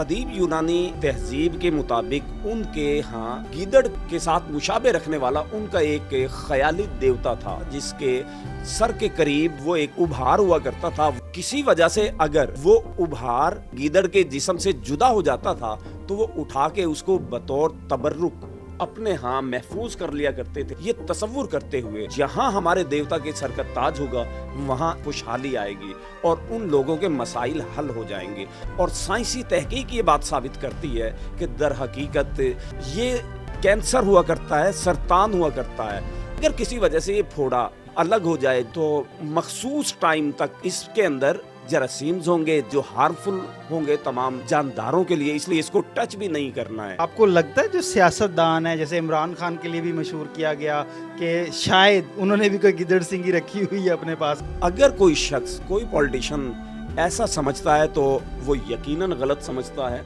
قدیم یونانی تہذیب کے مطابق ان کے ہاں گیدڑ کے ساتھ مشابہ رکھنے والا ان کا ایک خیالی دیوتا تھا، جس کے سر کے قریب وہ ایک ابھار ہوا کرتا تھا۔ کسی وجہ سے اگر وہ ابھار گیدڑ کے جسم سے جدا ہو جاتا تھا تو وہ اٹھا کے اس کو بطور تبرک اپنے ہاں محفوظ کر لیا کرتے تھے، یہ تصور کرتے ہوئے جہاں ہمارے دیوتا کے سر کا تاج ہوگا وہاں خوشحالی آئے گی اور ان لوگوں کے مسائل حل ہو جائیں گے۔ اور سائنسی تحقیق یہ بات ثابت کرتی ہے کہ در حقیقت یہ کینسر ہوا کرتا ہے، سرطان ہوا کرتا ہے۔ اگر کسی وجہ سے یہ پھوڑا الگ ہو جائے تو مخصوص ٹائم تک اس کے اندر جراثیمز ہوں گے جو ہارمفل ہوں گے تمام جانداروں کے لیے، اس لیے اس کو ٹچ بھی نہیں کرنا ہے۔ آپ کو لگتا ہے جو سیاست دان ہے جیسے عمران خان کے لیے بھی مشہور کیا گیا کہ شاید انہوں نے بھی کوئی گدڑ سنگھی رکھی ہوئی ہے اپنے پاس؟ اگر کوئی شخص، کوئی پولیٹیشین ایسا سمجھتا ہے تو وہ یقیناً غلط سمجھتا ہے۔